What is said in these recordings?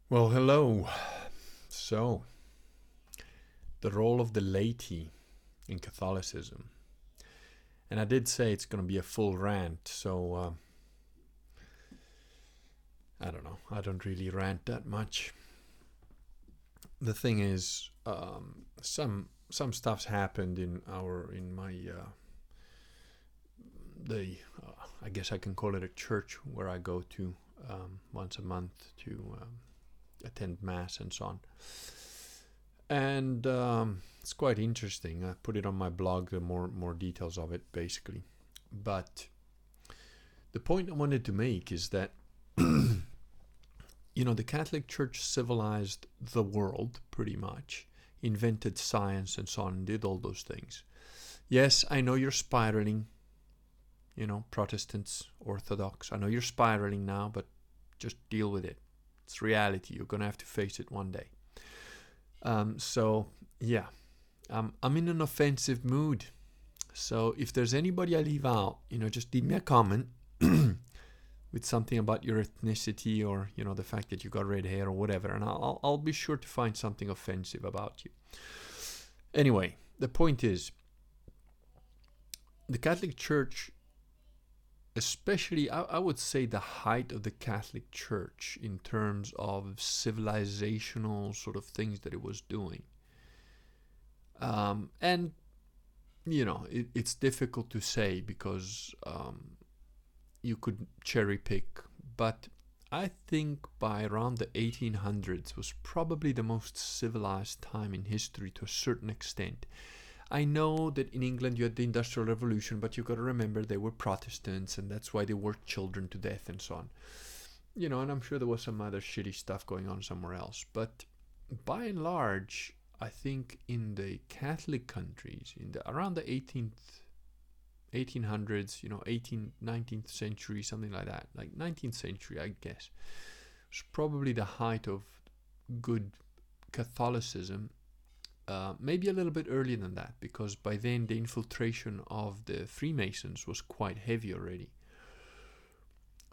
Well, hello. So, the role of the laity in Catholicism. And I did say it's going to be a full rant, so I don't know. I don't really rant that much. The thing is, some stuff's happened in my the I guess I can call it a church where I go to once a month to attend mass and so on. And it's quite interesting. I put it on my blog, the more details of it, basically. But the point I wanted to make is that the Catholic Church civilized the world pretty much, invented science and so on, and did all those things. Yes, I know you're spiraling, Protestants, Orthodox. I know you're spiraling now, but just deal with it. It's reality. You're going to have to face it one day. So, yeah, I'm in an offensive mood. So if there's anybody I leave out, just leave me a comment with something about your ethnicity or, the fact that you got red hair or whatever, and I'll be sure to find something offensive about you. Anyway, the point is, the Catholic Church, especially, I would say the height of the Catholic Church in terms of civilizational sort of things that it was doing. And, it's difficult to say because you could cherry pick, but I think by around the 1800s was probably the most civilized time in history to a certain extent. I know that in England you had the Industrial Revolution, but you got to remember they were Protestants, and that's why they worked children to death and so on. And I'm sure there was some other shitty stuff going on somewhere else. But by and large, I think in the Catholic countries, around the 1800s, 18th, 19th century, something like that, like 19th century, I guess, was probably the height of good Catholicism. Maybe a little bit earlier than that, because by then the infiltration of the Freemasons was quite heavy already.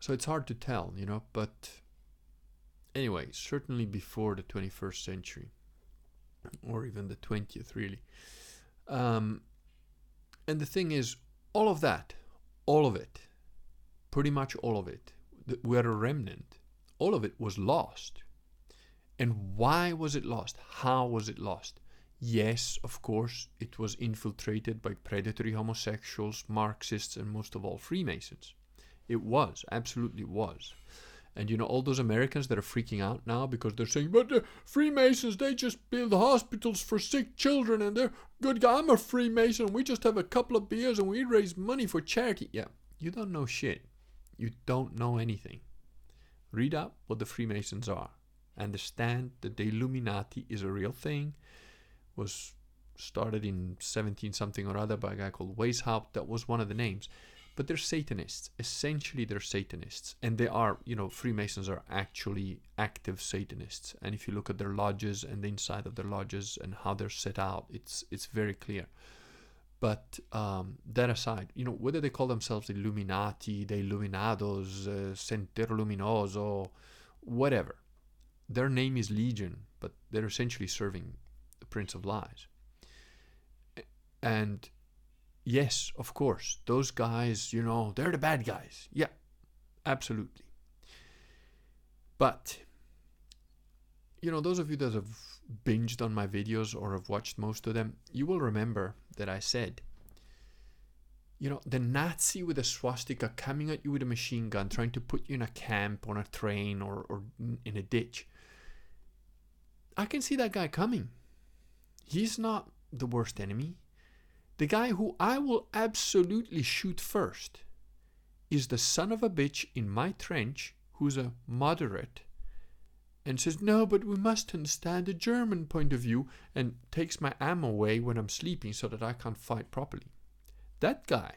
So it's hard to tell, but anyway, certainly before the 21st century, or even the 20th, really. And the thing is, all of it, pretty much all of it, we're a remnant. All of it was lost. And why was it lost? How was it lost? Yes, of course, it was infiltrated by predatory homosexuals, Marxists, and most of all Freemasons. It was, absolutely was. And all those Americans that are freaking out now because they're saying, but the Freemasons, they just build hospitals for sick children and they're good guys. I'm a Freemason. We just have a couple of beers and we raise money for charity. Yeah, you don't know shit. You don't know anything. Read up what the Freemasons are. Understand that the Illuminati is a real thing. Was started in 17 something or other by a guy called Weishaupt. That was one of the names. But they're Satanists. Essentially, they're Satanists. And they are, Freemasons are actually active Satanists. And if you look at their lodges and the inside of their lodges and how they're set out, it's very clear. But that aside, whether they call themselves Illuminati, the Illuminados, Sendero Luminoso, whatever, their name is Legion, but they're essentially serving the Prince of Lies. And yes, of course, those guys, they're the bad guys. Yeah, absolutely. But, those of you that have binged on my videos or have watched most of them, you will remember that I said, the Nazi with a swastika coming at you with a machine gun, trying to put you in a camp, on a train, or in a ditch. I can see that guy coming. He's not the worst enemy. The guy who I will absolutely shoot first is the son of a bitch in my trench who's a moderate and says, no, but we must understand the German point of view, and takes my ammo away when I'm sleeping so that I can't fight properly. That guy,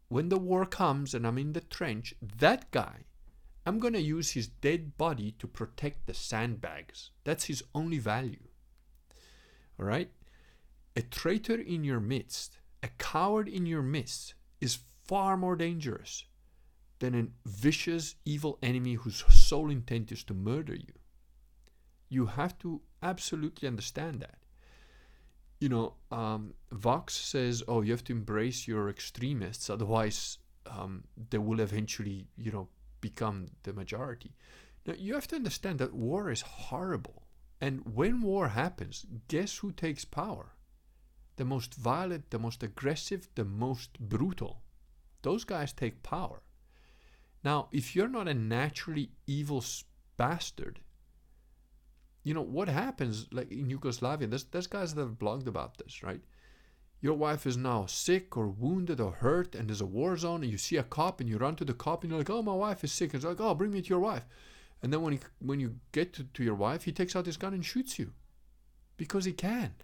when the war comes and I'm in the trench, that guy, I'm going to use his dead body to protect the sandbags. That's his only value. All right? A traitor in your midst, a coward in your midst, is far more dangerous than a vicious, evil enemy whose sole intent is to murder you. You have to absolutely understand that. Vox says, oh, you have to embrace your extremists, otherwise they will eventually, become the majority. Now, you have to understand that war is horrible. And when war happens, guess who takes power? The most violent, the most aggressive, the most brutal. Those guys take power. Now, if you're not a naturally evil bastard, what happens, like in Yugoslavia, there's guys that have blogged about this, right? Your wife is now sick or wounded or hurt, and there's a war zone, and you see a cop, and you run to the cop, and you're like, oh, my wife is sick. And it's like, oh, bring me to your wife. And then when you get to your wife, he takes out his gun and shoots you. Because he can.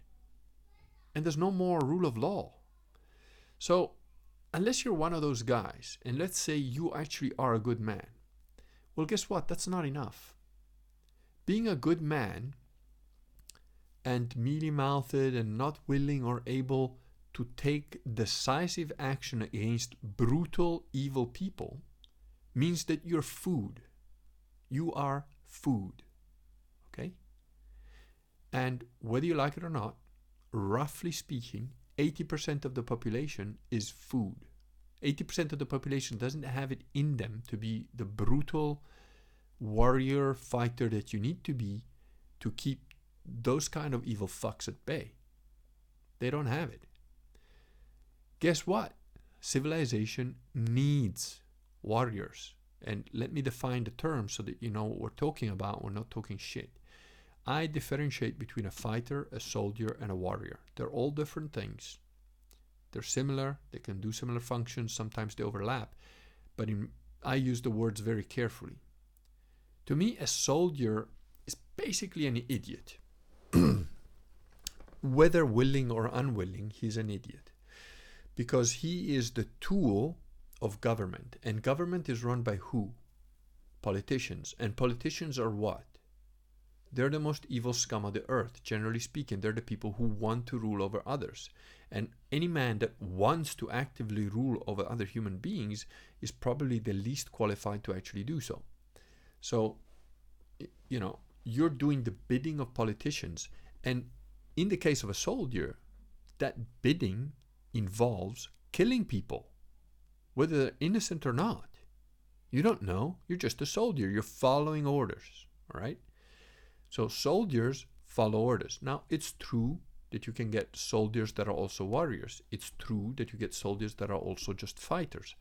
And there's no more rule of law. So, unless you're one of those guys, and let's say you actually are a good man, well, guess what? That's not enough. Being a good man and mealy-mouthed and not willing or able to take decisive action against brutal, evil people means that you're food. You are food. Okay? And whether you like it or not, roughly speaking, 80% of the population is food. 80% of the population doesn't have it in them to be the brutal warrior fighter that you need to be to keep those kind of evil fucks at bay. They don't have it. Guess what? Civilization needs warriors. And let me define the term so that you know what we're talking about. We're not talking shit. I differentiate between a fighter, a soldier, and a warrior. They're all different things. They're similar. They can do similar functions. Sometimes they overlap. But I use the words very carefully. To me, a soldier is basically an idiot. Whether willing or unwilling, he's an idiot. Because he is the tool of government. And government is run by who? Politicians. And politicians are what? They're the most evil scum of the earth. Generally speaking, they're the people who want to rule over others. And any man that wants to actively rule over other human beings is probably the least qualified to actually do so. So, you're doing the bidding of politicians. And in the case of a soldier, that bidding involves killing people, whether they're innocent or not. You don't know. You're just a soldier. You're following orders. All right? So soldiers follow orders. Now, it's true that you can get soldiers that are also warriors. It's true that you get soldiers that are also just fighters.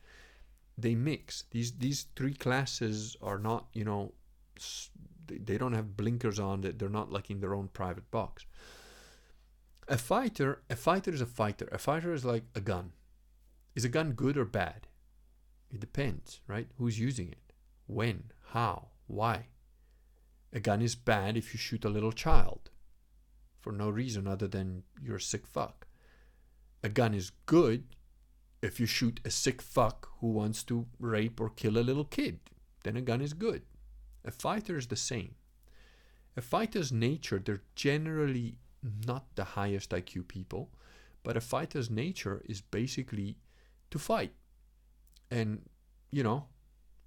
They mix. These three classes are not, they don't have blinkers on. They're not like in their own private box. A fighter is a fighter. A fighter is like a gun. Is a gun good or bad? It depends, right? Who's using it? When? How? Why? A gun is bad if you shoot a little child for no reason other than you're a sick fuck. A gun is good if you shoot a sick fuck who wants to rape or kill a little kid. Then a gun is good. A fighter is the same. A fighter's nature, they're generally not the highest IQ people, but a fighter's nature is basically to fight. And,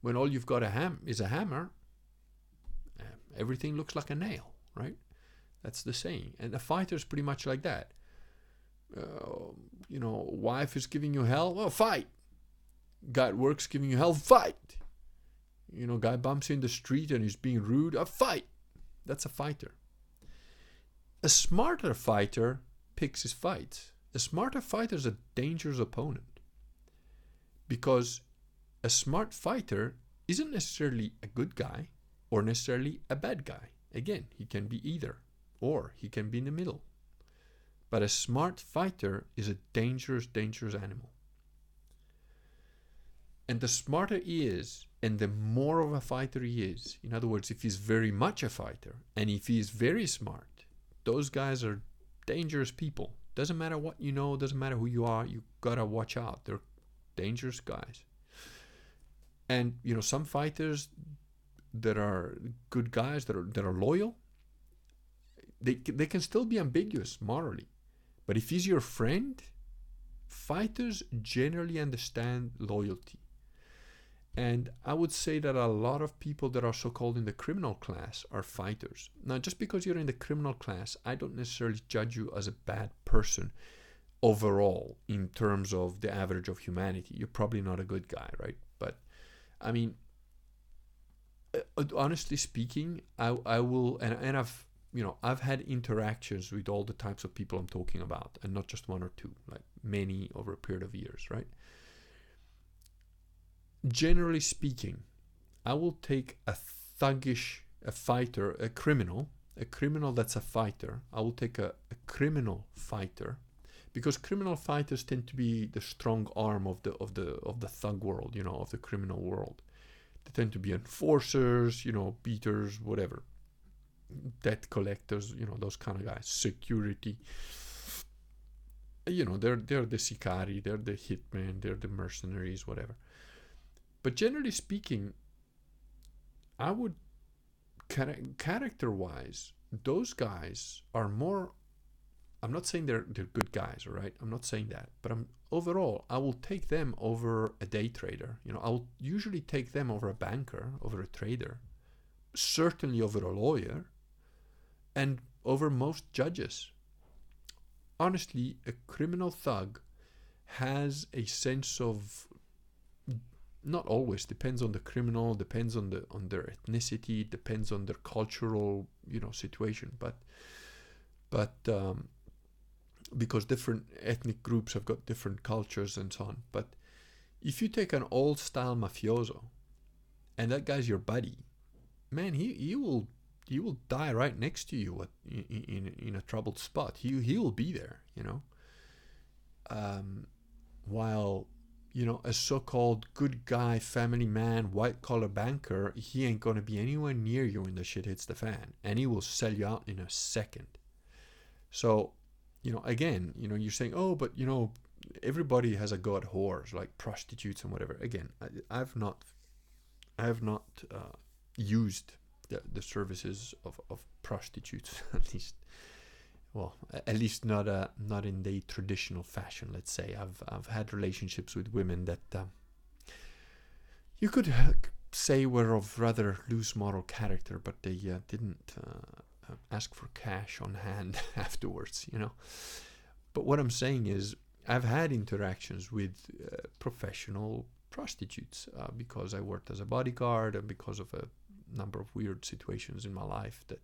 when all you've got is a hammer, everything looks like a nail, right? That's the saying. And a fighter's pretty much like that. Wife is giving you hell, well, fight. Guy at work's giving you hell, fight. Guy bumps you in the street and he's being rude, fight. That's a fighter. A smarter fighter picks his fights. A smarter fighter is a dangerous opponent. Because a smart fighter isn't necessarily a good guy or necessarily a bad guy. Again, he can be either, or he can be in the middle. But a smart fighter is a dangerous, dangerous animal. And the smarter he is, and the more of a fighter he is, in other words, if he's very much a fighter, and if he is very smart, those guys are dangerous people. Doesn't matter what you know, doesn't matter who you are, you gotta watch out. They're dangerous guys. And, some fighters that are good guys, that are loyal, they can still be ambiguous morally. But if he's your friend, fighters generally understand loyalty. And I would say that a lot of people that are so-called in the criminal class are fighters. Now, just because you're in the criminal class, I don't necessarily judge you as a bad person overall in terms of the average of humanity. You're probably not a good guy, right? But I mean, honestly speaking, I will, and I've had interactions with all the types of people I'm talking about, and not just one or two, like many over a period of years, right? Generally speaking, I will take a thuggish, a fighter, a criminal that's a fighter. I will take a criminal fighter, because criminal fighters tend to be the strong arm of the thug world, of the criminal world. They tend to be enforcers, beaters, whatever, debt collectors, those kind of guys, security. They're the sicari, they're the hitmen, they're the mercenaries, whatever. But generally speaking, I would, character-wise, those guys are more. I'm not saying they're good guys, all right? I'm not saying that, but overall, I will take them over a day trader. I'll usually take them over a banker, over a trader, certainly over a lawyer, and over most judges. Honestly, a criminal thug has a sense of, not always, depends on the criminal, depends on their ethnicity, depends on their cultural, situation, but because different ethnic groups have got different cultures and so on. But if you take an old style mafioso and that guy's your buddy, man, he will die right next to you in a troubled spot. He will be there, while a so-called good guy, family man, white collar banker, he ain't gonna be anywhere near you when the shit hits the fan, and he will sell you out in a second. So again, you're saying, oh, but everybody has a go at whores, like prostitutes and whatever. Again, I have not used the services of prostitutes, at least. Well, at least not in the traditional fashion. Let's say I've had relationships with women that you could say were of rather loose moral character, but they didn't ask for cash on hand afterwards, But what I'm saying is, I've had interactions with professional prostitutes because I worked as a bodyguard and because of a number of weird situations in my life that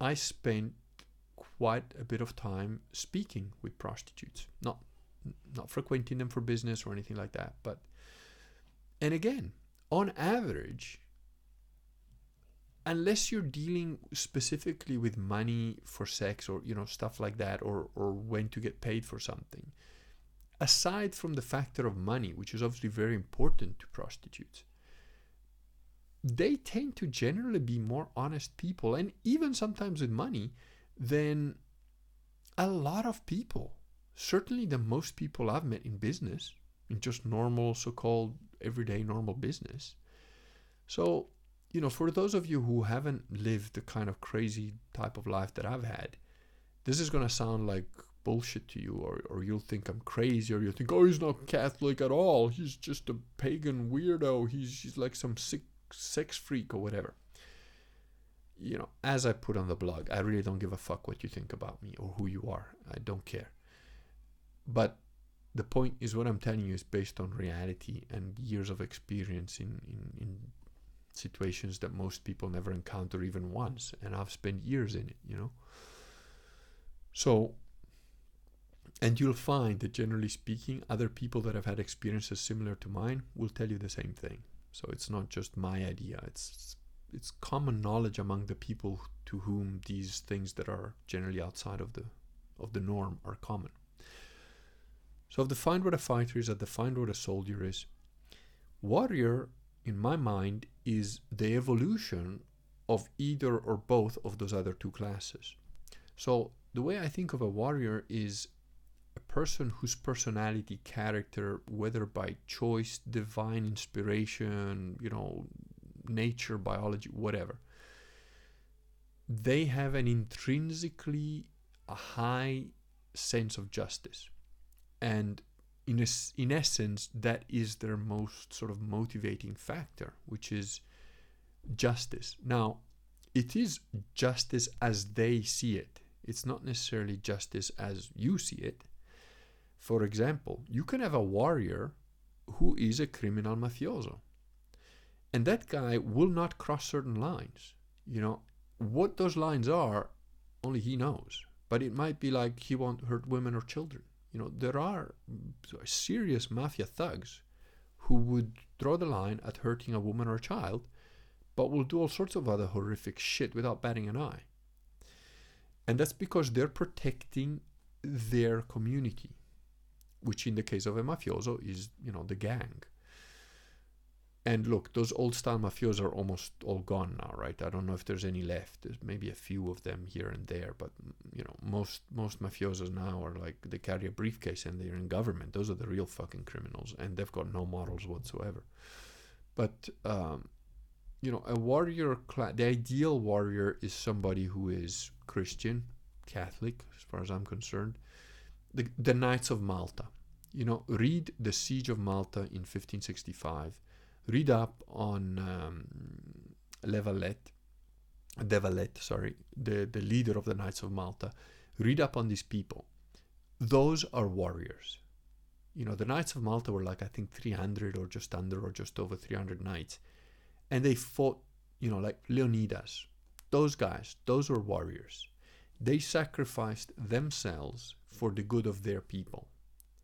I spent quite a bit of time speaking with prostitutes, not frequenting them for business or anything like that, but, and again, on average, unless you're dealing specifically with money for sex or stuff like that, or when to get paid for something, aside from the factor of money, which is obviously very important to prostitutes, they tend to generally be more honest people, and even sometimes with money, than a lot of people. Certainly the most people I've met in business, in just normal, so-called everyday normal business. So for those of you who haven't lived the kind of crazy type of life that I've had, this is going to sound like bullshit to you, or you'll think I'm crazy, or you'll think, oh, he's not Catholic at all, he's just a pagan weirdo, he's like some sick sex freak or whatever. As I put on the blog, I really don't give a fuck what you think about me or who you are. I don't care. But the point is, what I'm telling you is based on reality and years of experience in situations that most people never encounter even once, and I've spent years in it, So, and you'll find that generally speaking, other people that have had experiences similar to mine will tell you the same thing. So it's not just my idea, it's common knowledge among the people to whom these things that are generally outside of the norm are common. So I've defined what a fighter is, I've defined what a soldier is. Warrior, in my mind, is the evolution of either or both of those other two classes. So the way I think of a warrior is a person whose personality, character, whether by choice, divine inspiration, nature, biology, whatever, they have an intrinsically a high sense of justice. And in essence, that is their most sort of motivating factor, which is justice. Now, it is justice as they see it. It's not necessarily justice as you see it. For example, you can have a warrior who is a criminal mafioso, and that guy will not cross certain lines. You know, what those lines are, only he knows. But it might be like he won't hurt women or children. You know, there are serious mafia thugs who would draw the line at hurting a woman or a child, but will do all sorts of other horrific shit without batting an eye. And that's because they're protecting their community, which in the case of a mafioso is, you know, the gang. And look, those old style mafiosos are almost all gone now, right? I don't know if there's any left. There's maybe a few of them here and there, but you know, most mafiosos now are like, they carry a briefcase and they're in government. Those are the real fucking criminals, and they've got no morals whatsoever. But you know, a warrior the ideal warrior is somebody who is Christian, Catholic, as far as I'm concerned. The Knights of Malta. You know, read the Siege of Malta in 1565. Read up on De Valette, sorry, the leader of the Knights of Malta. Read up on these people. Those are warriors. You know, the Knights of Malta were like, I think 300 or just under or just over 300 knights. And they fought, you know, like Leonidas. Those guys, those were warriors. They sacrificed themselves for the good of their people,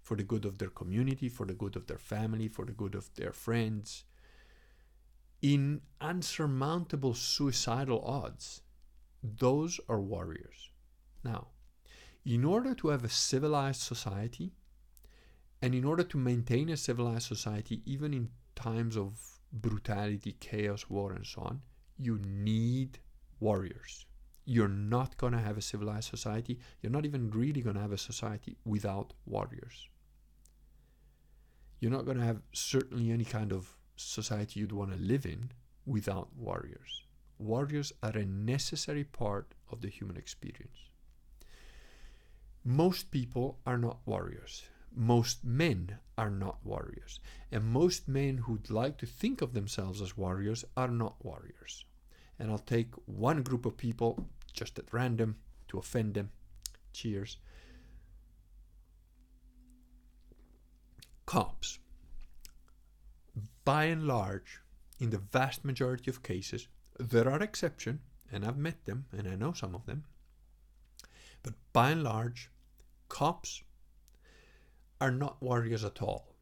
for the good of their community, for the good of their family, for the good of their friends, in unsurmountable suicidal odds. Those are warriors. Now, in order to have a civilized society, and in order to maintain a civilized society, even in times of brutality, chaos, war, and so on, you need warriors. You're not going to have a civilized society. You're not even really going to have a society without warriors. You're not going to have certainly any kind of society you'd want to live in without warriors. Warriors are a necessary part of the human experience. Most people are not warriors. Most men are not warriors. And most men who'd like to think of themselves as warriors are not warriors. And I'll take one group of people just at random to offend them. Cheers. Cops. By and large, in the vast majority of cases, there are exceptions, and I've met them, and I know some of them, but by and large, cops are not warriors at all.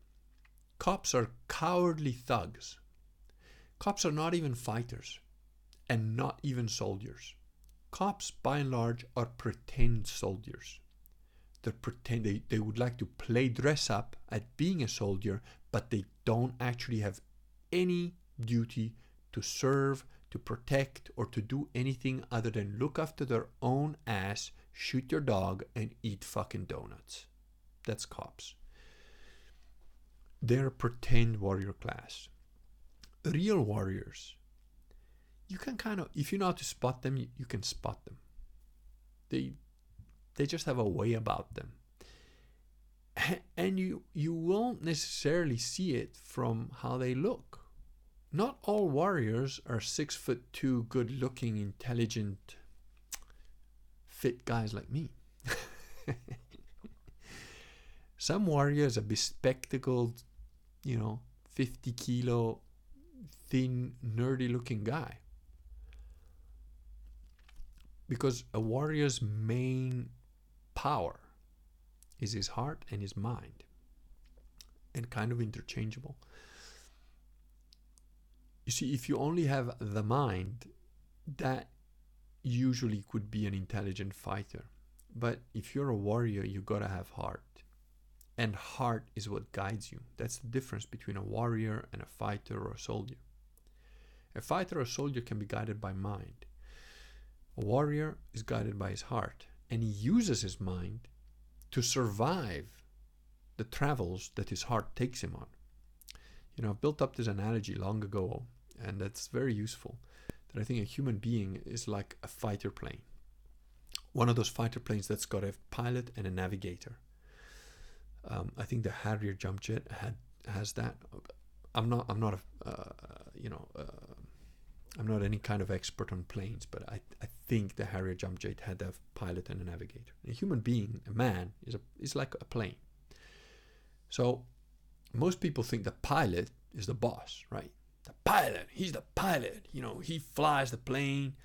Cops are cowardly thugs. Cops are not even fighters, and not even soldiers. Cops, by and large, are pretend soldiers. They would like to play dress up at being a soldier, but they don't actually have any duty to serve, to protect, or to do anything other than look after their own ass, shoot your dog, and eat fucking donuts. That's cops. They're a pretend warrior class. Real warriors, you can kind of, if you know how to spot them, you can spot them. They just have a way about them. And you won't necessarily see it from how they look. Not all warriors are 6'2", good-looking, intelligent, fit guys like me. Some warriors are bespectacled, 50-kilo, thin, nerdy-looking guy. Because a warrior's main power is his heart and his mind, and kind of interchangeable. You see, if you only have the mind, that usually could be an intelligent fighter. But if you're a warrior, you gotta have heart. And heart is what guides you. That's the difference between a warrior and a fighter or a soldier. A fighter or a soldier can be guided by mind. A warrior is guided by his heart, and he uses his mind to survive the travels that his heart takes him on. I've built up this analogy long ago, and that's very useful, that I think a human being is like a fighter plane. One of those fighter planes that's got a pilot and a navigator. I think the Harrier jump jet has that. I'm not I'm not any kind of expert on planes, but I think the Harrier jump jet had a pilot and a navigator. A human being, a man, is like a plane. So most people think the pilot is the boss, right? The pilot, he's the pilot. You know, he flies the plane,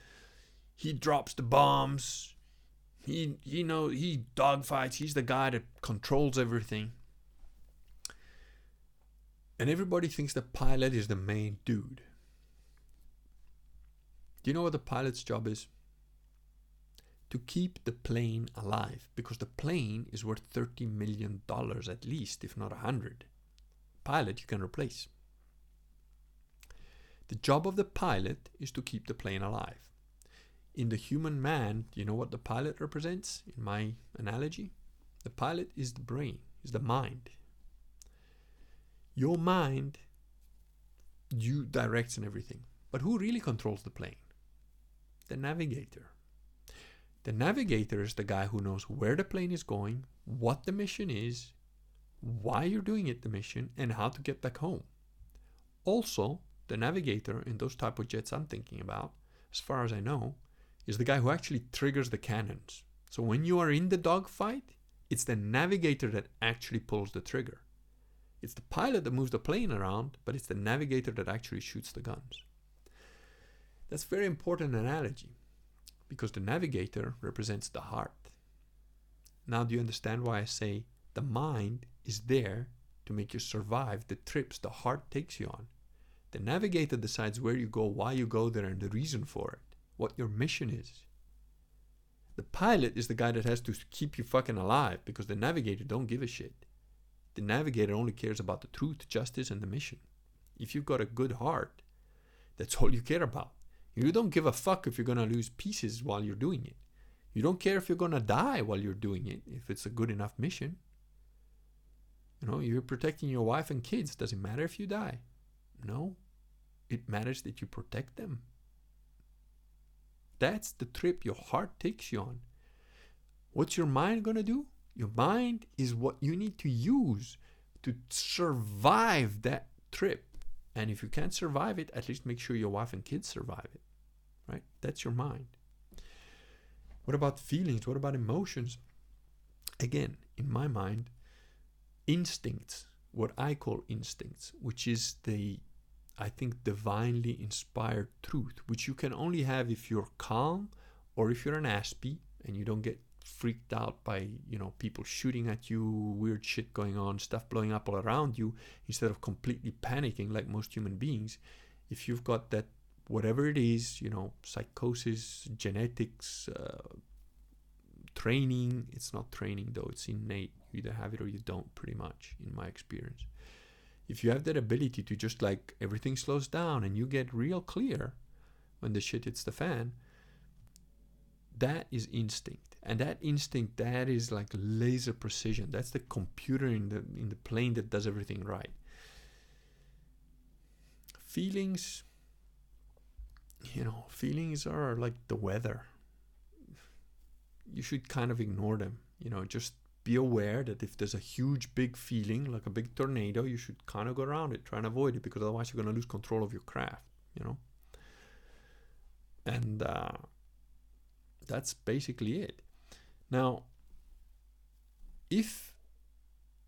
he drops the bombs, he dogfights. He's the guy that controls everything. And everybody thinks the pilot is the main dude. Do you know what the pilot's job is? To keep the plane alive, because the plane is worth $30 million at least, if not 100. Pilot you can replace. The job of the pilot is to keep the plane alive. In the human man, do you know what the pilot represents? In my analogy, the pilot is the brain, is the mind. Your mind, you directs and everything. But who really controls the plane? The navigator. The navigator is the guy who knows where the plane is going, what the mission is, why you're doing it, the mission, and how to get back home. Also, the navigator in those type of jets I'm thinking about, as far as I know, is the guy who actually triggers the cannons. So when you are in the dogfight, it's the navigator that actually pulls the trigger. It's the pilot that moves the plane around, but it's the navigator that actually shoots the guns. That's a very important analogy, because the navigator represents the heart. Now, do you understand why I say the mind is there to make you survive the trips the heart takes you on? The navigator decides where you go, why you go there, and the reason for it, what your mission is. The pilot is the guy that has to keep you fucking alive, because the navigator don't give a shit. The navigator only cares about the truth, justice, and the mission. If you've got a good heart, that's all you care about. You don't give a fuck if you're going to lose pieces while you're doing it. You don't care if you're going to die while you're doing it, if it's a good enough mission. You know, you're protecting your wife and kids. Does it matter if you die? No. It matters that you protect them. That's the trip your heart takes you on. What's your mind going to do? Your mind is what you need to use to survive that trip. And if you can't survive it, at least make sure your wife and kids survive it, right? That's your mind. What about feelings? What about emotions? Again, in my mind, instincts, what I call instincts, which is I think, divinely inspired truth, which you can only have if you're calm or if you're an aspie and you don't get freaked out by, people shooting at you, weird shit going on, stuff blowing up all around you, instead of completely panicking like most human beings. If you've got that, whatever it is, psychosis, genetics, training, it's not training though, it's innate. You either have it or you don't, pretty much, in my experience. If you have that ability to just like everything slows down and you get real clear when the shit hits the fan, that is instinct. And that instinct, that is like laser precision. That's the computer in the plane that does everything right. Feelings, feelings are like the weather. You should kind of ignore them. Just be aware that if there's a huge, big feeling, like a big tornado, you should kind of go around it, try and avoid it, because otherwise you're going to lose control of your craft, And that's basically it. Now, if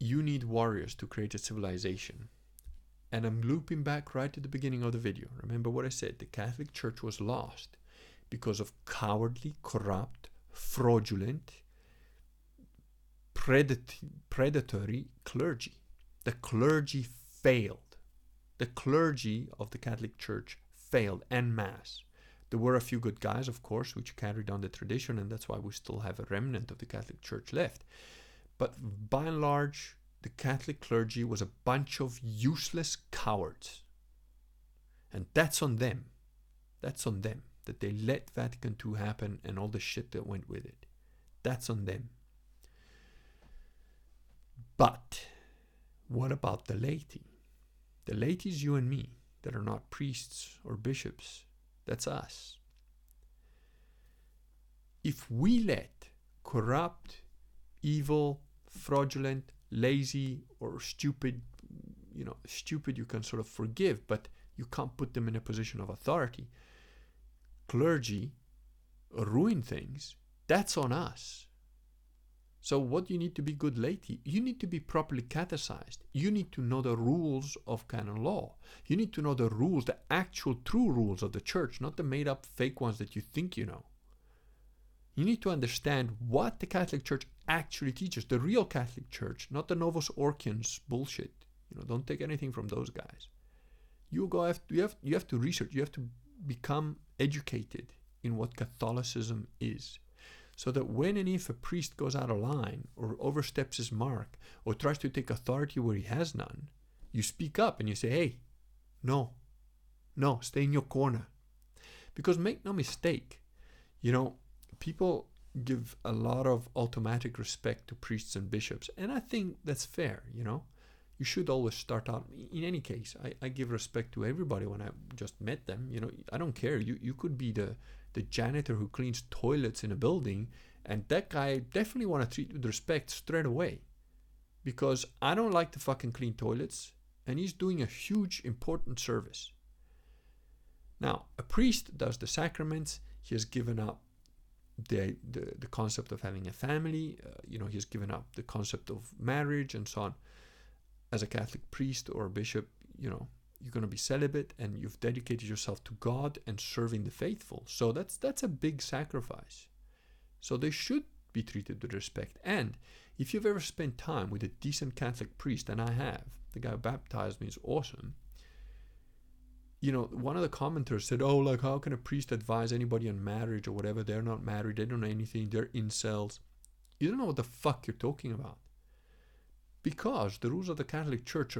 you need warriors to create a civilization, and I'm looping back right to the beginning of the video, remember what I said, the Catholic Church was lost because of cowardly, corrupt, fraudulent, predatory clergy. The clergy failed. The clergy of the Catholic Church failed en masse. There were a few good guys, of course, which carried on the tradition, and that's why we still have a remnant of the Catholic Church left. But by and large, the Catholic clergy was a bunch of useless cowards. And that's on them. That's on them, that they let Vatican II happen and all the shit that went with it. That's on them. But what about the laity? The laity is you and me that are not priests or bishops. That's us. If we let corrupt, evil, fraudulent, lazy or stupid, stupid you can sort of forgive, but you can't put them in a position of authority. Clergy ruin things. That's on us. So what you need to be good laity? You need to be properly catechized. You need to know the rules of canon law. You need to know the rules, the actual true rules of the church, not the made up fake ones that you think you know. You need to understand what the Catholic Church actually teaches, the real Catholic Church, not the Novus Orchians bullshit. Don't take anything from those guys. You have to research. You have to become educated in what Catholicism is, so that when and if a priest goes out of line or oversteps his mark or tries to take authority where he has none, you speak up and you say, hey, no, stay in your corner. Because make no mistake, people give a lot of automatic respect to priests and bishops, and I think that's fair. You should always start out. In any case, I give respect to everybody when I just met them. I don't care. You could be the janitor who cleans toilets in a building, and that guy definitely want to treat with respect straight away, because I don't like to fucking clean toilets, and he's doing a huge important service. Now, a priest does the sacraments. He has given up the concept of having a family. He's given up the concept of marriage and so on. As a Catholic priest or a bishop, you're going to be celibate, and you've dedicated yourself to God and serving the faithful. So that's a big sacrifice. So they should be treated with respect. And if you've ever spent time with a decent Catholic priest, and I have, the guy who baptized me is awesome. One of the commenters said, how can a priest advise anybody on marriage or whatever? They're not married, they don't know anything, they're incels. You don't know what the fuck you're talking about. Because the rules of the Catholic Church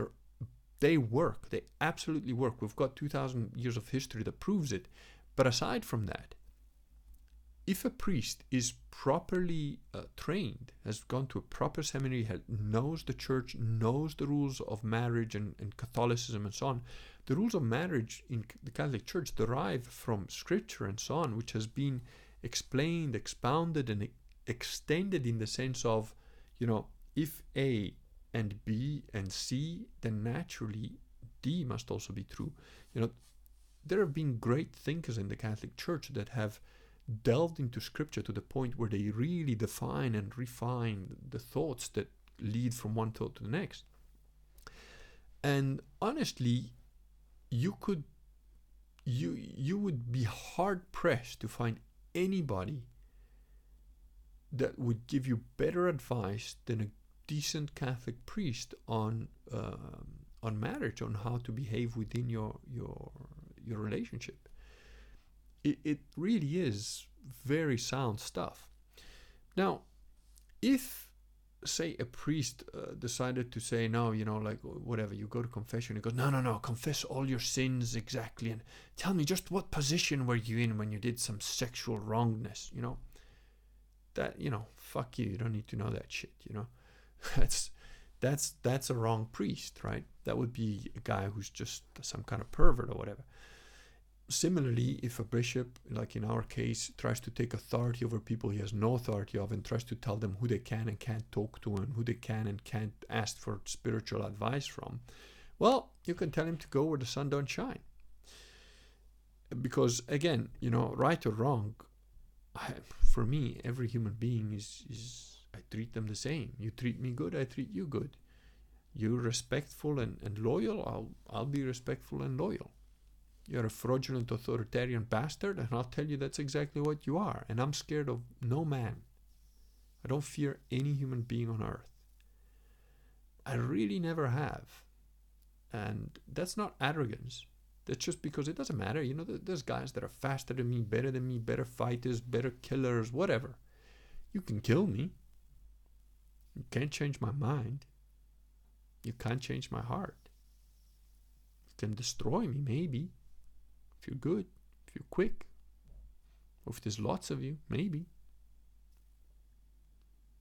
they work. They absolutely work. We've got 2,000 years of history that proves it. But aside from that, if a priest is properly trained, has gone to a proper seminary, knows the church, knows the rules of marriage and Catholicism and so on, the rules of marriage in the Catholic Church derive from Scripture and so on, which has been explained, expounded, and extended in the sense of, if A and B and C, then naturally D must also be true. There have been great thinkers in the Catholic Church that have delved into Scripture to the point where they really define and refine the thoughts that lead from one thought to the next. And honestly, you would be hard pressed to find anybody that would give you better advice than a decent Catholic priest on marriage, on how to behave within your relationship. It really is very sound stuff. Now, if say a priest decided to say, no, whatever, you go to confession, he goes, no, confess all your sins exactly, and tell me just what position were you in when you did some sexual wrongness, that, fuck you don't need to know that shit, that's a wrong priest, right? That would be a guy who's just some kind of pervert or whatever. Similarly, if a bishop, like in our case, tries to take authority over people he has no authority of, and tries to tell them who they can and can't talk to and who they can and can't ask for spiritual advice from, well, you can tell him to go where the sun don't shine. Because again, right or wrong, for me, every human being is I treat them the same. You treat me good, I treat you good. You're respectful and loyal, I'll be respectful and loyal. You're a fraudulent authoritarian bastard, and I'll tell you that's exactly what you are. And I'm scared of no man. I don't fear any human being on earth. I really never have. And that's not arrogance. That's just because it doesn't matter. There's guys that are faster than me, better fighters, better killers, whatever. You can kill me. You can't change my mind. You can't change my heart. You can destroy me, maybe. If you're good, if you're quick, or if there's lots of you, maybe.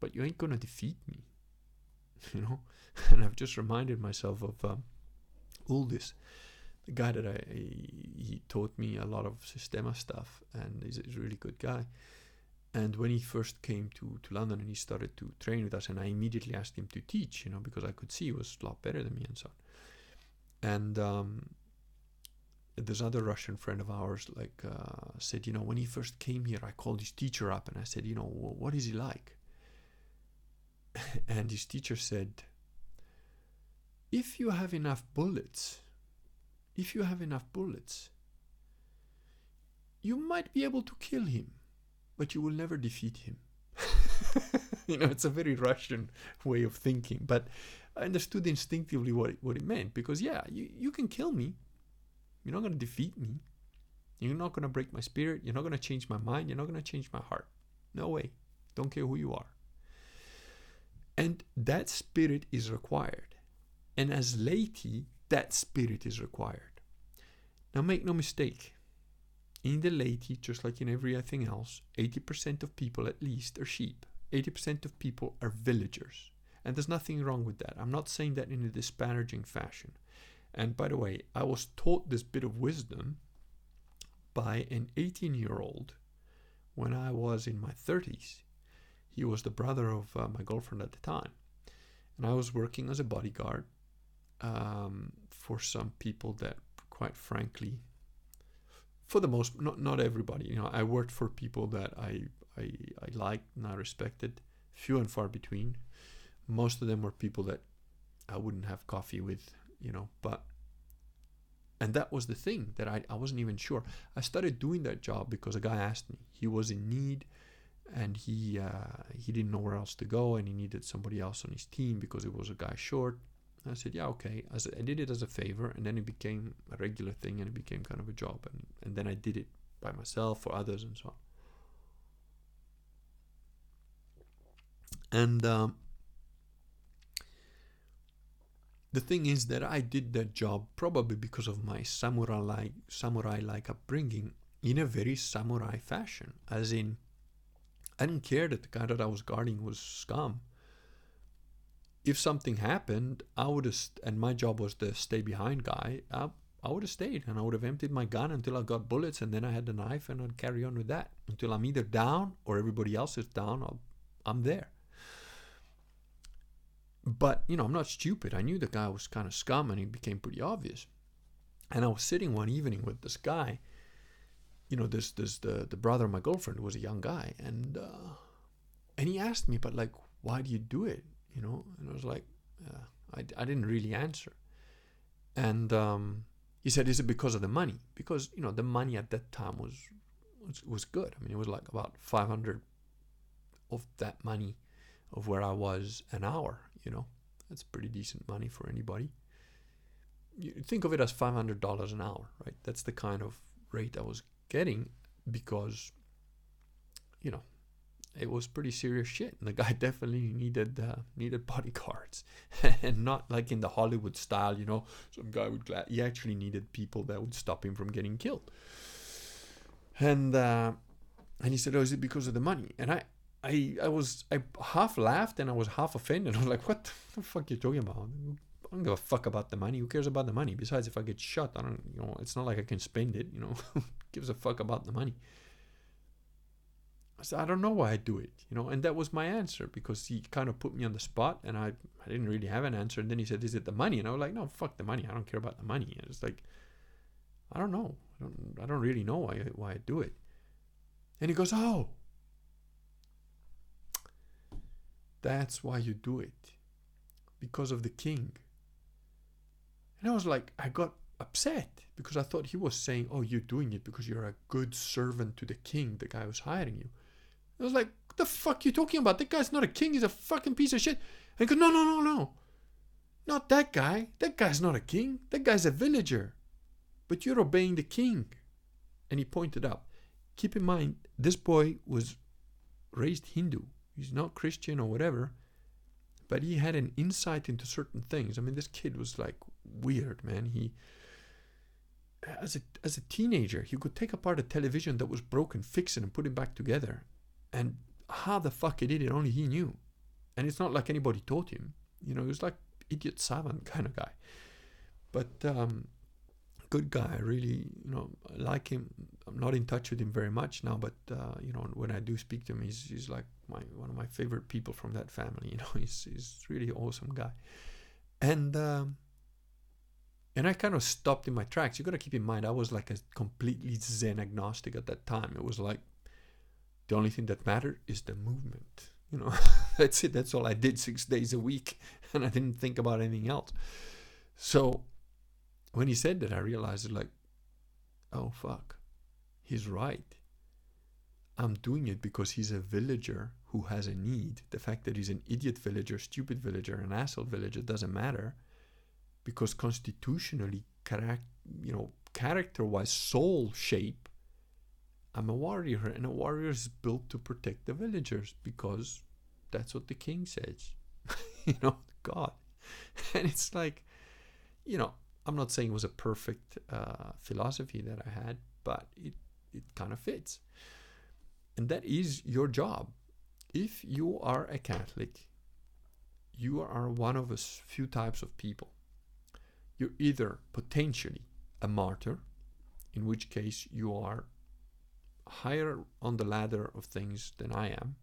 But you ain't gonna defeat me, And I've just reminded myself of Uldis, the guy that he taught me a lot of Systema stuff, and he's a really good guy. And when he first came to London and he started to train with us, and I immediately asked him to teach, because I could see he was a lot better than me and so on. And this other Russian friend of ours said, when he first came here, I called his teacher up and I said, what is he like? And his teacher said, if you have enough bullets, you might be able to kill him, but you will never defeat him. It's a very Russian way of thinking, but I understood instinctively what it meant, because you can kill me. You're not going to defeat me. You're not going to break my spirit. You're not going to change my mind. You're not going to change my heart. No way. Don't care who you are. And that spirit is required. And as laity, that spirit is required. Now make no mistake. In the laity, just like in everything else, 80% of people at least are sheep. 80% of people are villagers. And there's nothing wrong with that. I'm not saying that in a disparaging fashion. And by the way, I was taught this bit of wisdom by an 18-year-old when I was in my 30s. He was the brother of my girlfriend at the time. And I was working as a bodyguard for some people that, quite frankly, for the most, not everybody, I worked for people that I liked and I respected, few and far between. Most of them were people that I wouldn't have coffee with, and that was the thing, that I wasn't even sure. I started doing that job because a guy asked me. He was in need, and he didn't know where else to go, and he needed somebody else on his team because it was a guy short. I said, yeah, okay. I did it as a favor, and then it became a regular thing, and it became kind of a job. And then I did it by myself for others and so on. And the thing is that I did that job probably because of my samurai-like upbringing in a very samurai fashion. As in, I didn't care that the guy that I was guarding was scum. If something happened, I would have, and my job was the stay behind guy, I would have stayed and I would have emptied my gun until I got bullets, and then I had the knife and I'd carry on with that until I'm either down or everybody else is down. I'm there. But, I'm not stupid. I knew the guy was kind of scum, and it became pretty obvious. And I was sitting one evening with this guy, the brother of my girlfriend was a young guy, and he asked me, but why do you do it? And I was like, I didn't really answer. And he said, is it because of the money? Because, the money at that time was good. I mean, it was like about 500 of that money of where I was an hour, That's pretty decent money for anybody. You think of it as $500 an hour, right? That's the kind of rate I was getting because, it was pretty serious shit. And the guy definitely needed bodyguards. And not like in the Hollywood style, some guy would he actually needed people that would stop him from getting killed. And he said, oh, is it because of the money? And I half laughed and I was half offended. I was like, what the fuck are you talking about? I don't give a fuck about the money. Who cares about the money? Besides, if I get shot, I don't, it's not like I can spend it, Who gives a fuck about the money? I said, I don't know why I do it, and that was my answer, because he kind of put me on the spot, and I didn't really have an answer. And then he said, is it the money? And I was like, no, fuck the money. I don't care about the money. And it's like, I don't know. I don't really know why I do it. And he goes, oh, that's why you do it, because of the king. And I was like, I got upset because I thought he was saying, oh, you're doing it because you're a good servant to the king, the guy who's hiring you. I was like, what the fuck are you talking about? That guy's not a king. He's a fucking piece of shit. And he goes, no. Not that guy. That guy's not a king. That guy's a villager. But you're obeying the king. And he pointed out, keep in mind, this boy was raised Hindu. He's not Christian or whatever, but he had an insight into certain things. I mean, this kid was like weird, man. He, as a teenager, he could take apart a television that was broken, fix it, and put it back together. And how the fuck he did it, only he knew. And it's not like anybody taught him. He was like idiot savant kind of guy. But good guy, really, I like him. not in touch with him very much now, but when I do speak to him, he's like one of my favorite people from that family. He's really awesome guy. And I kind of stopped in my tracks. You got to keep in mind, I was like a completely Zen agnostic at that time. It was like the only thing that mattered is the movement. That's it. That's all I did 6 days a week, and I didn't think about anything else. So when he said that, I realized like, oh fuck, he's right. I'm doing it because he's a villager who has a need. The fact that he's an idiot villager, stupid villager, an asshole villager doesn't matter, because constitutionally, character-wise, soul shape, I'm a warrior, and a warrior is built to protect the villagers because that's what the king says. God. And it's like, I'm not saying it was a perfect philosophy that I had, but it kind of fits. And that is your job. If you are a Catholic, you are one of a few types of people. You're either potentially a martyr, in which case you are higher on the ladder of things than I am.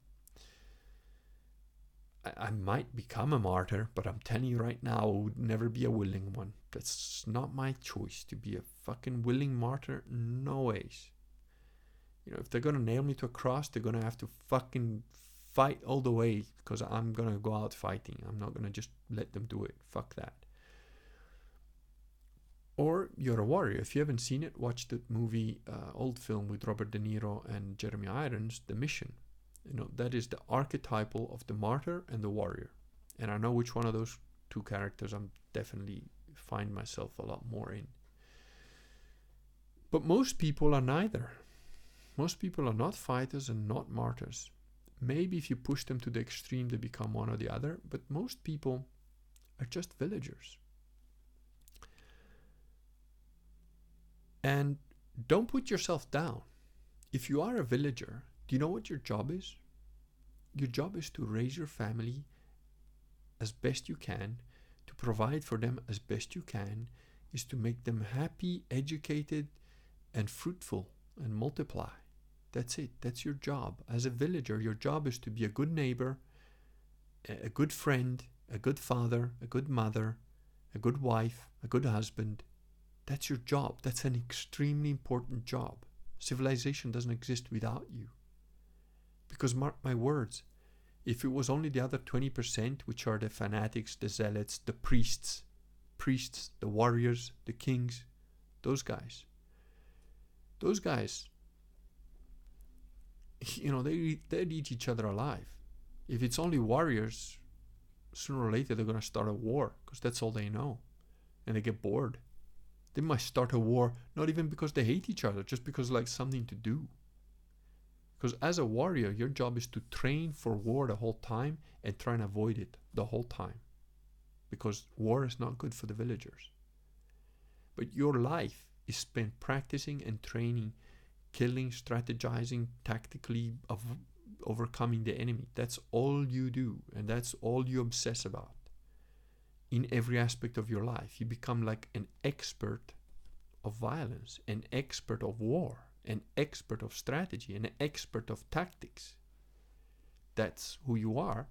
I might become a martyr, but I'm telling you right now, I would never be a willing one. That's not my choice to be a fucking willing martyr. No ways. If they're going to nail me to a cross, they're going to have to fucking fight all the way, because I'm going to go out fighting. I'm not going to just let them do it. Fuck that. Or you're a warrior. If you haven't seen it, watch the movie, old film with Robert De Niro and Jeremy Irons, The Mission. That is the archetypal of the martyr and the warrior. And I know which one of those two characters I'm definitely find myself a lot more in. But most people are neither. Most people are not fighters and not martyrs. Maybe if you push them to the extreme, they become one or the other. But most people are just villagers. And don't put yourself down. If you are a villager, do you know what your job is? Your job is to raise your family as best you can, to provide for them as best you can, is to make them happy, educated, and fruitful, and multiply. That's it. That's your job. As a villager, your job is to be a good neighbor, a good friend, a good father, a good mother, a good wife, a good husband. That's your job. That's an extremely important job. Civilization doesn't exist without you. Because mark my words, if it was only the other 20%, which are the fanatics, the zealots, the priests, the warriors, the kings, those guys, they'd eat each other alive. If it's only warriors, sooner or later they're going to start a war, because that's all they know. And they get bored. They might start a war, not even because they hate each other, just because like something to do. Because as a warrior, your job is to train for war the whole time and try and avoid it the whole time. Because war is not good for the villagers. But your life is spent practicing and training, killing, strategizing, tactically overcoming the enemy. That's all you do, and that's all you obsess about. In every aspect of your life, you become like an expert of violence, an expert of war, an expert of strategy, an expert of tactics. That's who you are.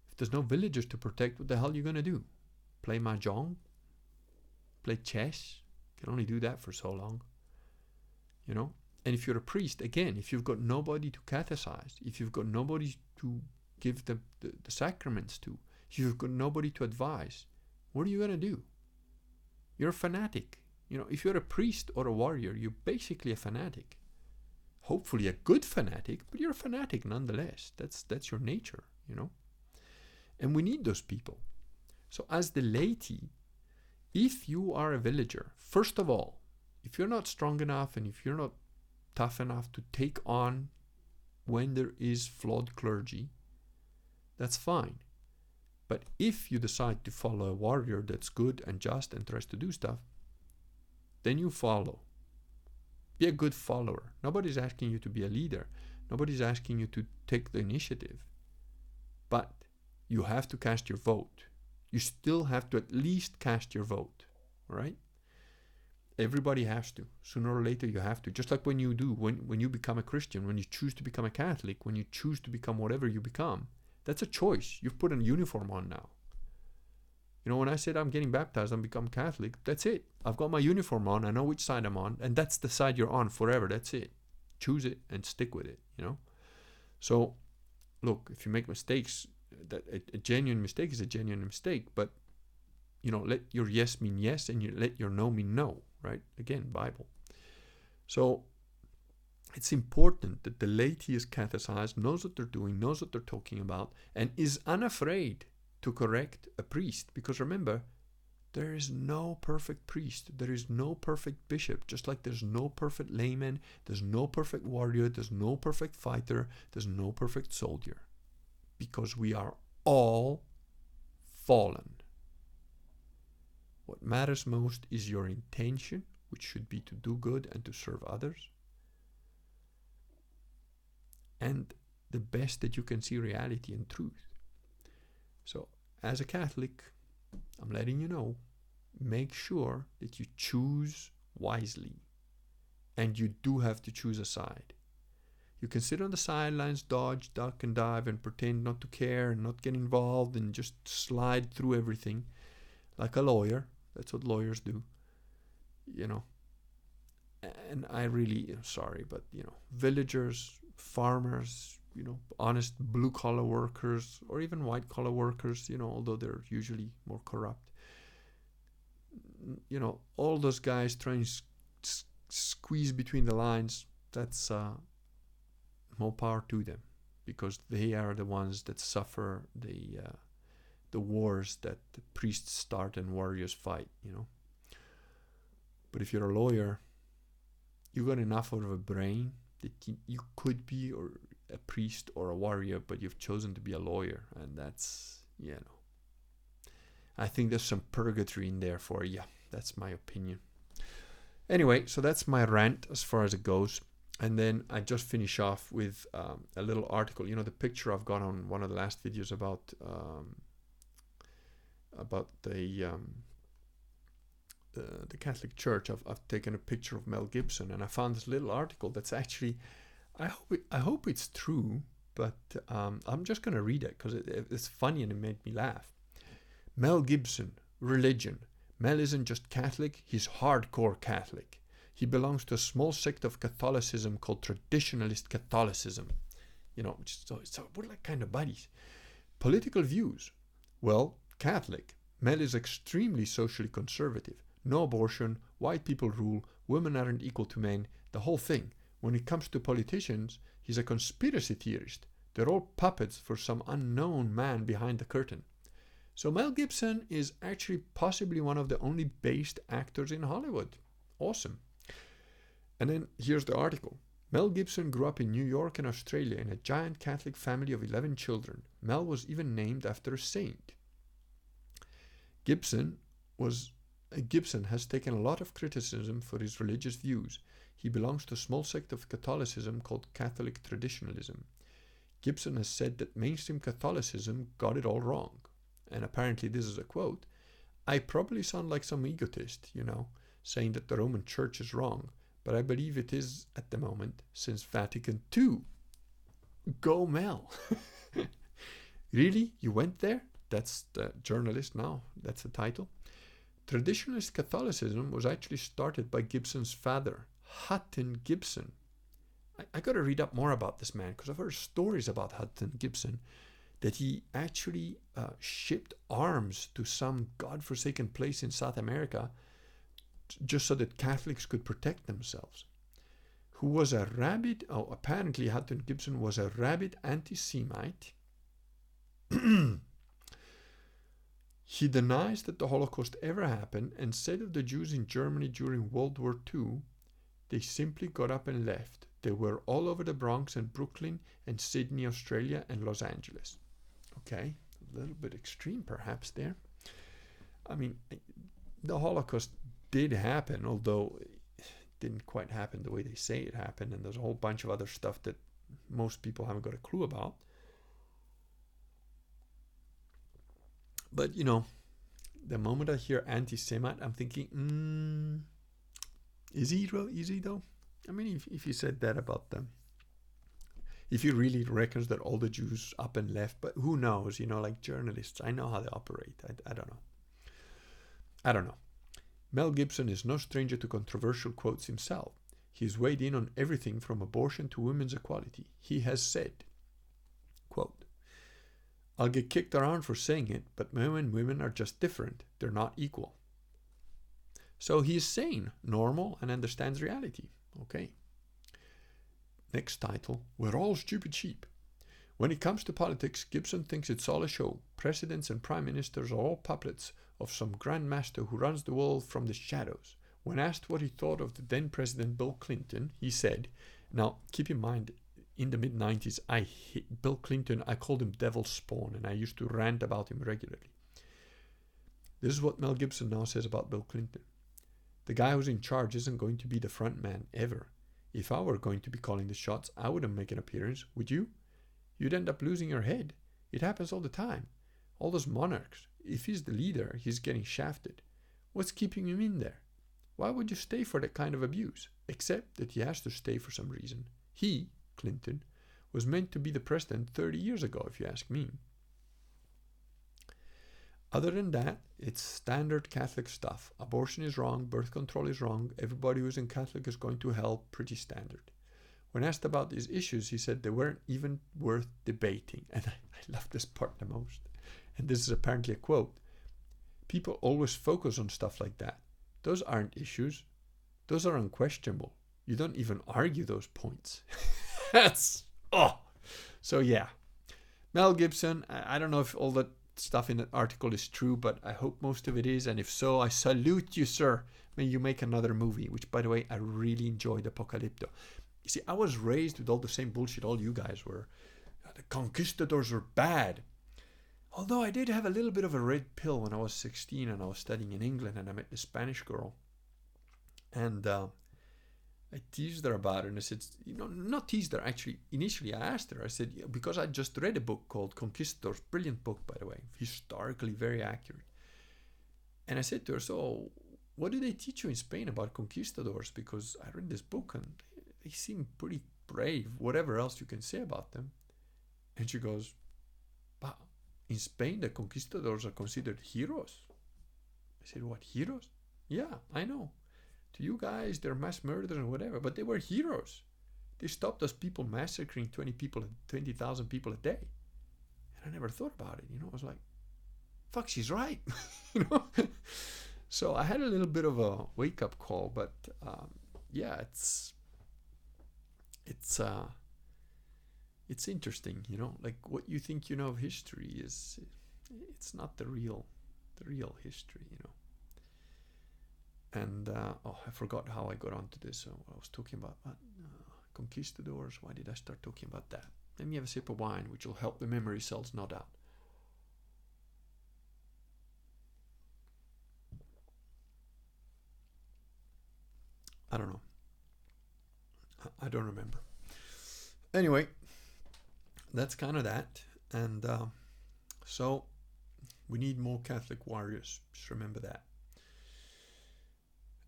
If there's no villagers to protect, what the hell are you going to do? Play mahjong? Play chess? You can only do that for so long. And if you're a priest, again, if you've got nobody to catechize, if you've got nobody to give the sacraments to, if you've got nobody to advise, what are you going to do? You're a fanatic. If you're a priest or a warrior, you're basically a fanatic. Hopefully a good fanatic, but you're a fanatic nonetheless. That's your nature, And we need those people. So as the laity, if you are a villager, first of all, if you're not strong enough and if you're not tough enough to take on when there is flawed clergy, that's fine. But if you decide to follow a warrior that's good and just and tries to do stuff, then you follow. Be a good follower. Nobody's asking you to be a leader. Nobody's asking you to take the initiative. But you have to cast your vote. You still have to at least cast your vote, all right? Everybody has to. Sooner or later you have to. Just like when you become a Christian, when you choose to become a Catholic, when you choose to become whatever you become, that's a choice. You've put a uniform on now. You know, when I said I'm getting baptized and become Catholic, that's it. I've got my uniform on. I know which side I'm on. And that's the side you're on forever. That's it. Choose it and stick with it, you know. So, look, if you make mistakes, that a genuine mistake is a genuine mistake. But, you know, let your yes mean yes and you let your no mean no, right? Again, Bible. So, it's important that the laity is catechized, knows what they're doing, knows what they're talking about, and is unafraid to correct a priest. Because remember, there is no perfect priest. There is no perfect bishop. Just like there's no perfect layman, there's no perfect warrior, there's no perfect fighter, there's no perfect soldier. Because we are all fallen. What matters most is your intention, which should be to do good and to serve others. And the best that you can see reality and truth. So, as a Catholic, I'm letting you know, make sure that you choose wisely. And you do have to choose a side. You can sit on the sidelines, dodge, duck, and dive, and pretend not to care and not get involved and just slide through everything like a lawyer. That's what lawyers do, you know. And I really, sorry, but, you know, villagers, farmers, you know, honest blue-collar workers, or even white-collar workers, you know, although they're usually more corrupt. You know, all those guys trying to squeeze between the lines, that's more power to them, because they are the ones that suffer the wars that the priests start and warriors fight, you know. But if you're a lawyer, you got enough out of a brain that you could be or a priest or a warrior, but you've chosen to be a lawyer, and that's, you know, I think there's some purgatory in there for you. That's my opinion. Anyway, so that's my rant as far as it goes. And then I just finish off with a little article. You know, the picture I've got on one of the last videos about the Catholic Church. I've taken a picture of Mel Gibson, and I found this little article that's actually, I hope it's true, but I'm just going to read it because it's funny and it made me laugh. Mel Gibson, religion. Mel isn't just Catholic, he's hardcore Catholic. He belongs to a small sect of Catholicism called Traditionalist Catholicism. You know, so we're like kind of buddies. Political views. Well, Catholic. Mel is extremely socially conservative. No abortion, white people rule, women aren't equal to men, the whole thing. When it comes to politicians, he's a conspiracy theorist. They're all puppets for some unknown man behind the curtain. So Mel Gibson is actually possibly one of the only based actors in Hollywood. Awesome. And then here's the article. Mel Gibson grew up in New York and Australia in a giant Catholic family of 11 children. Mel was even named after a saint. Gibson has taken a lot of criticism for his religious views. He belongs to a small sect of Catholicism called Catholic Traditionalism. Gibson has said that mainstream Catholicism got it all wrong. And apparently this is a quote. I probably sound like some egotist, you know, saying that the Roman Church is wrong, but I believe it is at the moment since Vatican II. Go Mel. Really? You went there? That's the journalist now. That's the title. Traditionalist Catholicism was actually started by Gibson's father, Hutton Gibson. I got to read up more about this man because I've heard stories about Hutton Gibson, that he actually shipped arms to some godforsaken place in South America just so that Catholics could protect themselves. Who was a rabid, apparently Hutton Gibson was a rabid anti-Semite. He denies that the Holocaust ever happened and said of the Jews in Germany during World War II, they simply got up and left. They were all over the Bronx and Brooklyn and Sydney, Australia and Los Angeles. Okay, a little bit extreme perhaps there. I mean, the Holocaust did happen, although it didn't quite happen the way they say it happened, and there's a whole bunch of other stuff that most people haven't got a clue about. But, you know, the moment I hear anti-Semite, I'm thinking, Is he though? I mean, if he said that about them, if he really reckons that all the Jews up and left, but who knows? Like journalists, I know how they operate. I don't know. I don't know. Mel Gibson is no stranger to controversial quotes himself. He's weighed in on everything from abortion to women's equality. He has said, quote, "I'll get kicked around for saying it, but men and women are just different. They're not equal." So he's sane, normal, and understands reality. Okay. Next title, "We're all stupid sheep." When it comes to politics, Gibson thinks it's all a show. Presidents and prime ministers are all puppets of some grand master who runs the world from the shadows. When asked what he thought of the then President Bill Clinton, he said, now keep in mind, in the mid-90s, Bill Clinton, I called him Devil's Spawn, and I used to rant about him regularly. This is what Mel Gibson now says about Bill Clinton. "The guy who's in charge isn't going to be the front man, ever. If I were going to be calling the shots, I wouldn't make an appearance, would you? You'd end up losing your head. It happens all the time. All those monarchs, if he's the leader, he's getting shafted. What's keeping him in there? Why would you stay for that kind of abuse? Except that he has to stay for some reason. He, Clinton, was meant to be the president 30 years ago, if you ask me. Other than that, it's standard Catholic stuff. Abortion is wrong, birth control is wrong, everybody who isn't Catholic is going to hell, pretty standard. When asked about these issues, he said they weren't even worth debating. And I love this part the most. And this is apparently a quote. People always focus on stuff like that. Those aren't issues. Those are unquestionable. You don't even argue those points. So yeah. Mel Gibson, I don't know if all that stuff in that article is true, but I hope most of it is. And if so, I salute you, sir. May you make another movie, which, by the way, I really enjoyed Apocalypto. You see, I was raised with all the same bullshit all you guys were. The conquistadors were bad. Although I did have a little bit of a red pill when I was 16 and I was studying in England and I met this Spanish girl. And I teased her about it and I said, not teased her, actually. Initially I asked her, I said, because I just read a book called Conquistadors, brilliant book, by the way, historically very accurate. And I said to her, so what do they teach you in Spain about conquistadors? Because I read this book and they seem pretty brave, whatever else you can say about them. And she goes, but in Spain, the conquistadors are considered heroes. I said, what, heroes? Yeah, I know. To you guys, they're mass murderers and whatever, but they were heroes. They stopped us people massacring 20,000 people a day. And I never thought about it, I was like, fuck, she's right. So I had a little bit of a wake-up call, but yeah, it's interesting, like what you think you know of history it's not the real history, And I forgot how I got onto this. So I was talking about conquistadors. Why did I start talking about that? Let me have a sip of wine, which will help the memory cells nod out. I don't know. I don't remember. Anyway, that's kind of that. And so we need more Catholic warriors. Just remember that.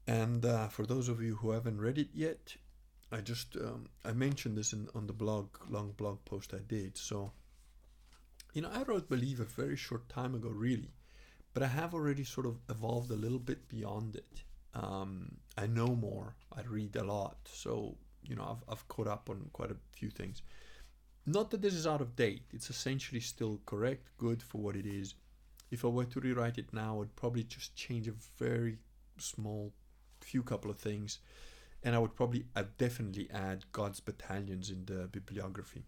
And for those of you who haven't read it yet, I mentioned this on the long blog post I did. So, I wrote Believe a very short time ago, really, but I have already sort of evolved a little bit beyond it. I know more. I read a lot, so I've caught up on quite a few things. Not that this is out of date. It's essentially still correct, good for what it is. If I were to rewrite it now, I'd probably just change a very small couple of things, and I'd definitely add God's Battalions in the bibliography.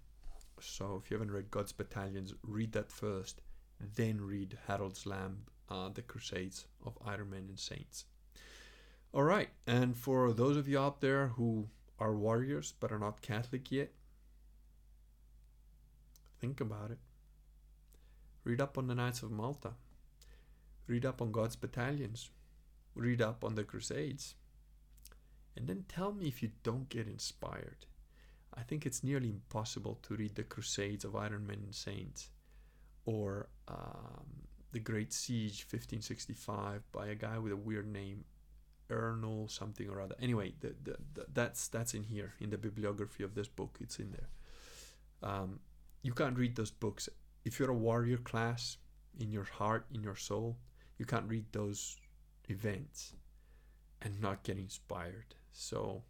So if you haven't read God's Battalions, read that first, then read Harold's Lamb, The Crusades of Iron Men and Saints. All right, and for those of you out there who are warriors but are not Catholic yet, think about it. Read up on the Knights of Malta. Read up on God's Battalions. Read up on the Crusades. And then tell me if you don't get inspired. I think it's nearly impossible to read the Crusades of Iron Men and Saints or the Great Siege 1565 by a guy with a weird name. Ernol something or other. Anyway, that's in here in the bibliography of this book. It's in there. You can't read those books if you're a warrior class in your heart, in your soul. You can't read those events and not get inspired. So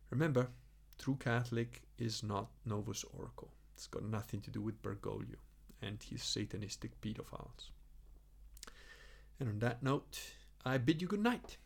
remember, True Catholic is not Novus Ordo. It's got nothing to do with Bergoglio and his satanistic pedophiles. And on that note, I bid you good night.